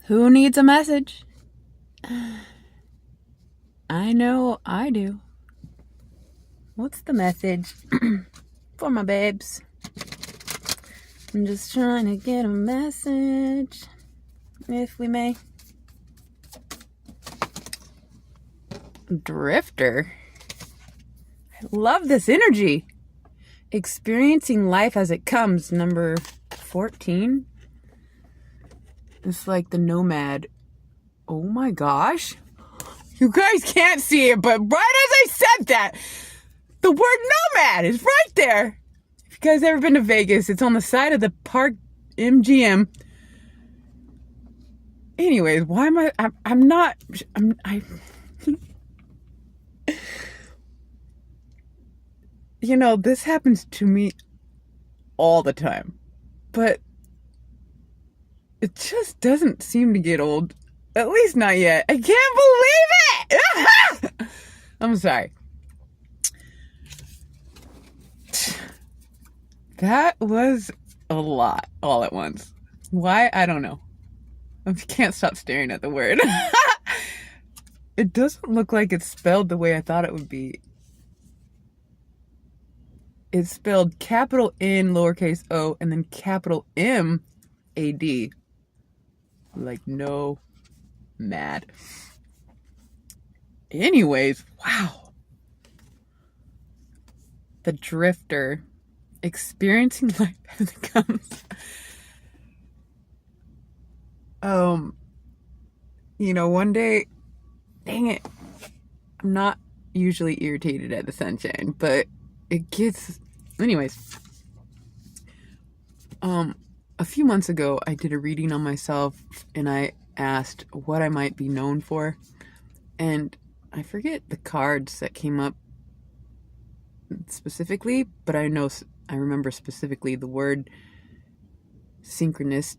Who needs a message? I know I do. What's the message? For my babes. I'm just trying to get a message, if we may. Drifter. I love this energy. Experiencing life as it comes, number 14. It's like the nomad. Oh my gosh. You guys can't see it, but right as I said that, the word nomad is right there. If you guys ever been to Vegas, it's on the side of the Park MGM. Anyways, why am I you know, this happens to me all the time, but it just doesn't seem to get old. At least not yet. I can't believe it! I'm sorry. That was a lot all at once. Why? I don't know. I can't stop staring at the word. It doesn't look like it's spelled the way I thought it would be. It's spelled capital N, lowercase o, and then capital M, A-D. Like, no, mad. Anyways, wow. The drifter. Experiencing life as it comes. You know, one day, dang it, I'm not usually irritated at the sunshine, but it gets, anyways. A few months ago, I did a reading on myself, and I asked what I might be known for, and I forget the cards that came up specifically, but I remember specifically the word synchronicities.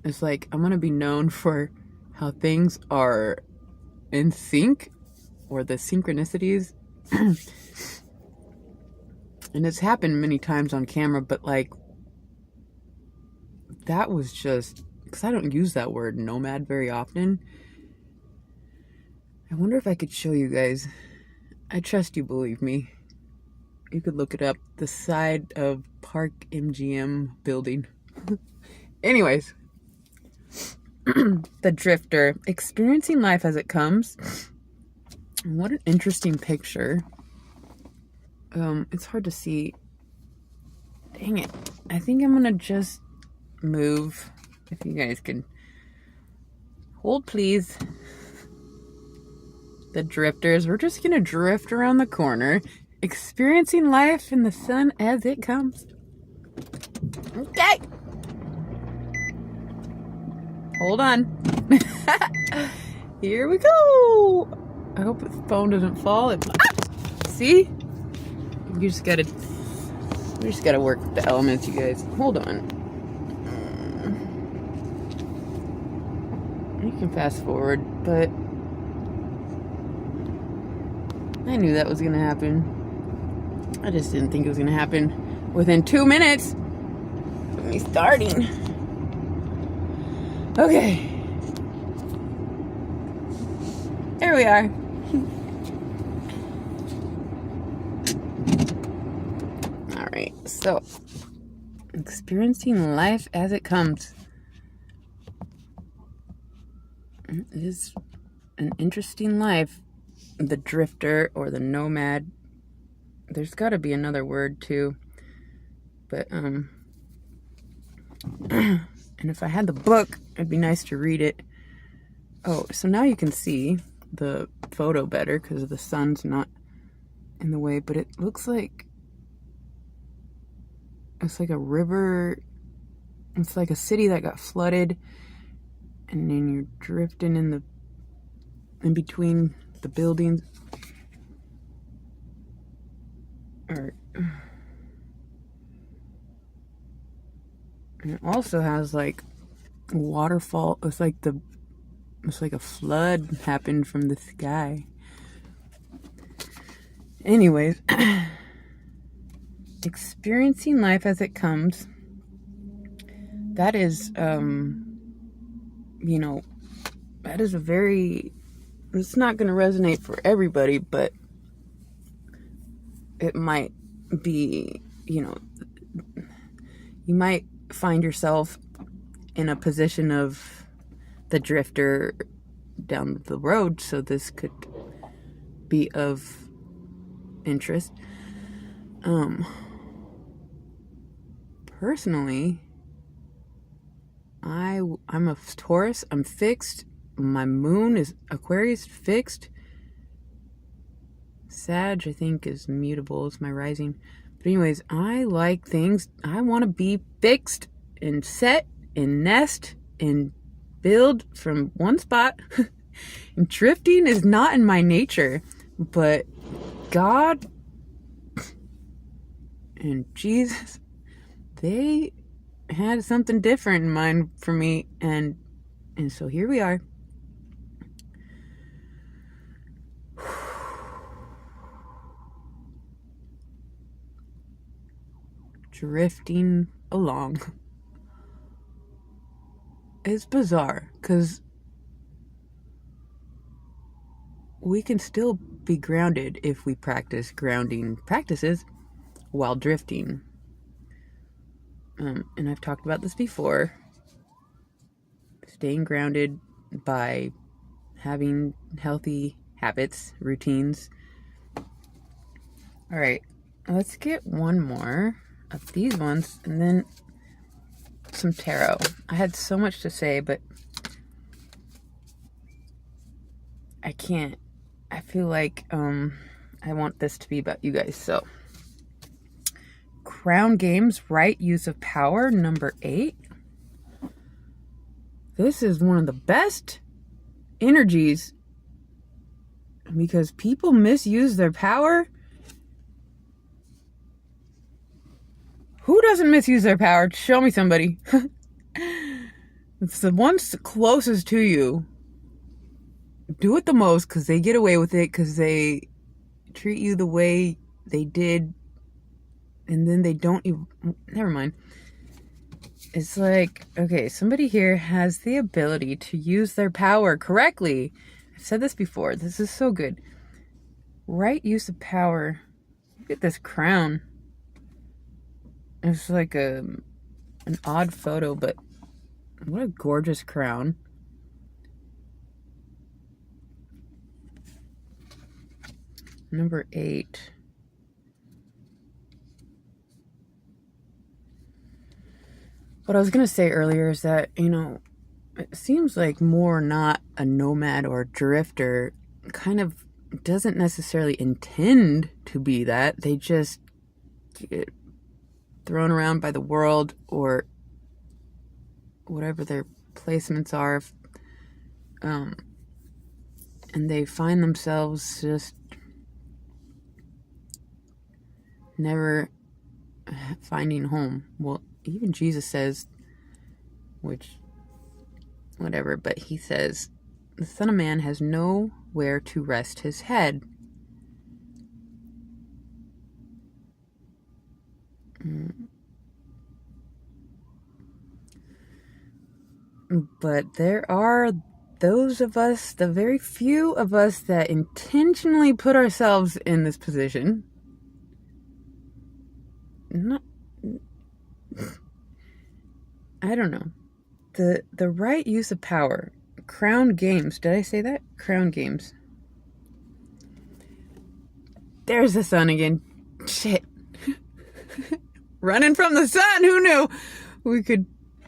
It's like, I'm going to be known for how things are in sync, or the synchronicities. And it's happened many times on camera, but like, that was just, because I don't use that word nomad very often. I wonder if I could show you guys. I trust you believe me. You could look it up. The side of Park MGM building. Anyways. The drifter. Experiencing life as it comes. What an interesting picture. It's hard to see. Dang it. I think I'm gonna just move. If you guys can hold, please. The drifters. We're just gonna drift around the corner, experiencing life in the sun as it comes. Okay. Hold on. Here we go. I hope the phone doesn't fall. See? We just gotta work with the elements, you guys. Hold on. You can fast forward, but I knew that was gonna happen. I just didn't think it was gonna happen within 2 minutes of me starting. Okay. There we are. Alright, so experiencing life as it comes. It is an interesting life. The drifter or the nomad. There's got to be another word too. But and if I had the book, it'd be nice to read it. Oh, so now you can see the photo better because the sun's not in the way, but it looks like it's like a river. It's like a city that got flooded, and then you're drifting in between the buildings. Or and it also has like waterfall. It's like a flood happened from the sky. Anyways, experiencing life as it comes. That is you know, that is it's not going to resonate for everybody, but it might be, you might find yourself in a position of the drifter down the road, so this could be of interest. Personally, I'm a Taurus. I'm fixed. My moon is Aquarius, fixed. Sag, I think, is mutable. It's my rising. But anyways, I like things. I want to be fixed and set and nest and build from one spot. And drifting is not in my nature. But God and Jesus, they had something different in mind for me. And so here we are. Drifting along. It's bizarre because we can still be grounded if we practice grounding practices while drifting. And I've talked about this before. Staying grounded by having healthy habits, routines. All right, let's get one more of these ones and then some tarot. I had so much to say, but I can't. I feel like I want this to be about you guys. So, Crown Games, right use of power, number 8. This is one of the best energies because people misuse their power. Who doesn't misuse their power? Show me somebody. It's the ones closest to you. Do it the most because they get away with it because they treat you the way they did, and then they don't even... Never mind. It's like, okay, somebody here has the ability to use their power correctly. I've said this before. This is so good. Right use of power. Look at this crown. It's like an odd photo, but what a gorgeous crown. Number 8. What I was going to say earlier is that, it seems like more not a nomad or drifter kind of doesn't necessarily intend to be that. They just get thrown around by the world or whatever their placements are. And they find themselves just never finding home. Well, even Jesus says, whatever, but he says, the Son of Man has nowhere to rest his head. But there are those of us, the very few of us that intentionally put ourselves in this position. I don't know. The right use of power. Crown Games. Did I say that? Crown Games. There's the sun again. Shit. Running from the sun. Who knew?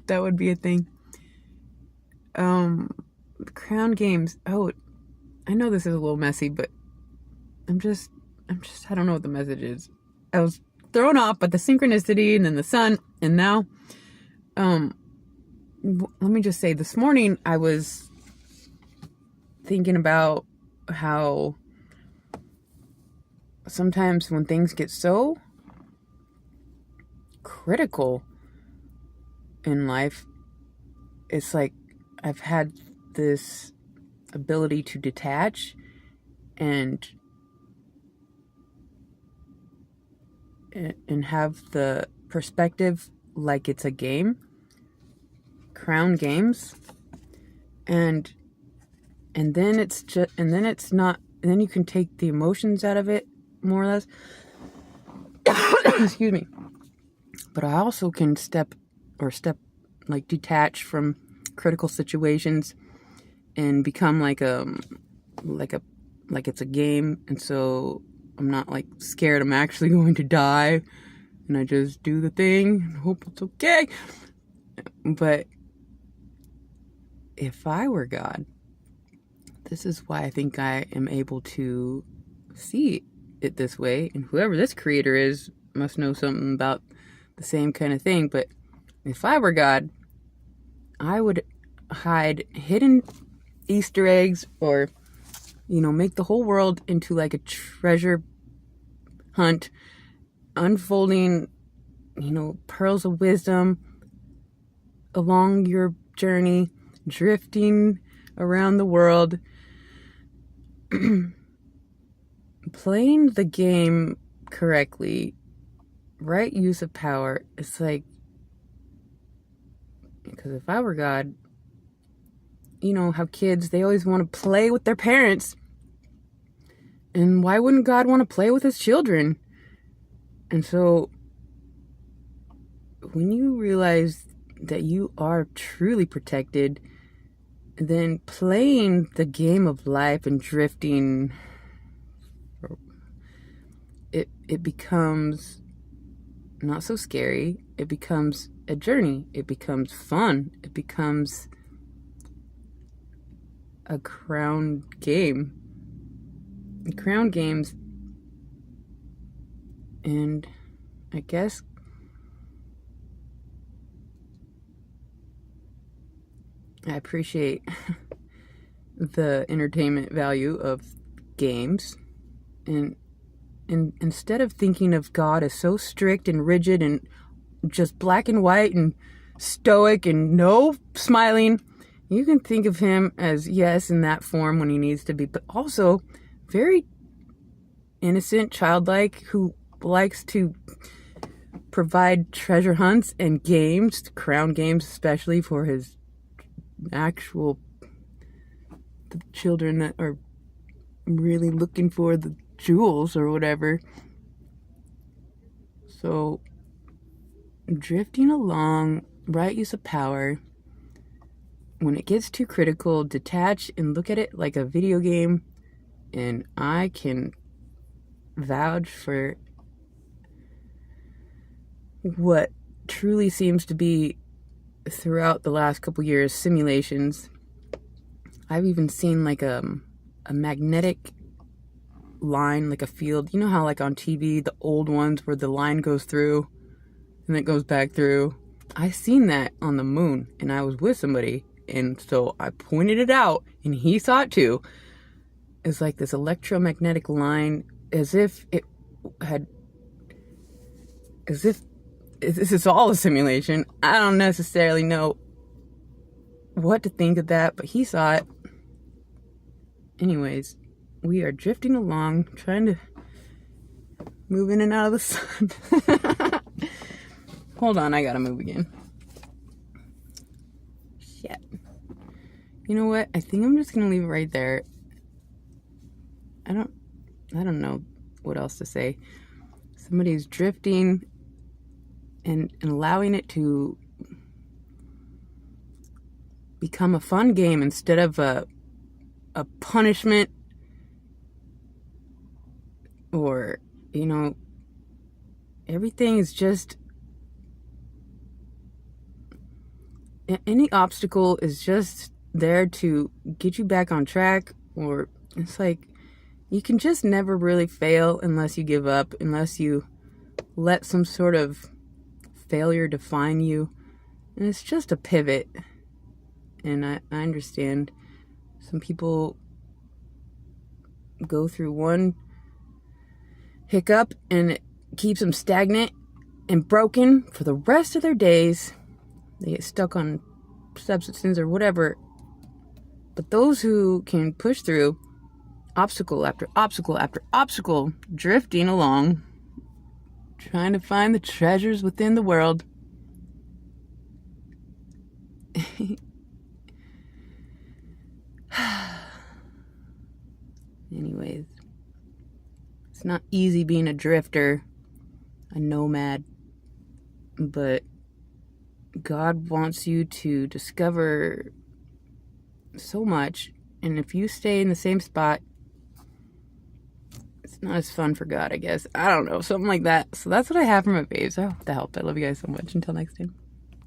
That would be a thing. Crown Games. Oh, I know this is a little messy, but I don't know what the message is. I was thrown off by the synchronicity and then the sun, and now, let me just say, this morning I was thinking about how sometimes when things get so critical in life, it's like I've had this ability to detach and have the perspective like it's a game. Crown Games. and then it's just, and then it's not, and then you can take the emotions out of it, more or less. Excuse me. But I also can detach from critical situations and become like it's a game. And so I'm not like scared I'm actually going to die, and I just do the thing and hope it's okay. But if I were God, this is why I think I am able to see it this way. And whoever this creator is must know something about the same kind of thing. But if I were God, I would hide hidden Easter eggs, or, make the whole world into like a treasure hunt, unfolding, pearls of wisdom along your journey, drifting around the world. Playing the game correctly, right use of power. It's like, because if I were God, how kids, they always want to play with their parents. And why wouldn't God want to play with his children? And so when you realize that you are truly protected, then playing the game of life and drifting, it becomes not so scary. It becomes a journey. It becomes fun. It becomes a crown game. Crown games. And I guess I appreciate the entertainment value of games. And instead of thinking of God as so strict and rigid and just black and white and stoic and no smiling, you can think of him as, yes, in that form when he needs to be, but also very innocent, childlike, who likes to provide treasure hunts and games, crown games especially, for his actual children that are really looking for the jewels or whatever. So drifting along, right use of power. When it gets too critical, detach and look at it like a video game. And I can vouch for what truly seems to be, throughout the last couple years, simulations. I've even seen like a magnetic line, like a field. You know how like on TV, the old ones where the line goes through and it goes back through? I seen that on the moon, and I was with somebody, and so I pointed it out and he saw it too. It's like this electromagnetic line, as if this is all a simulation. I don't necessarily know what to think of that, but he saw it. Anyways, we are drifting along, trying to move in and out of the sun. Hold on, I gotta move again. Shit. You know what? I think I'm just gonna leave it right there. I don't know what else to say. Somebody's drifting and allowing it to become a fun game instead of a punishment, or, everything is just, any obstacle is just there to get you back on track. Or it's like, you can just never really fail unless you give up, unless you let some sort of failure define you. And it's just a pivot. And I understand some people go through one hiccup and it keeps them stagnant and broken for the rest of their days. They get stuck on substances or whatever. But those who can push through obstacle after obstacle after obstacle, drifting along, trying to find the treasures within the world. It's not easy being a drifter, a nomad, but God wants you to discover so much, and if you stay in the same spot, it's not as fun for God, I guess. I don't know, something like that. So that's what I have for my faves. I hope that helped. I love you guys so much. Until next time.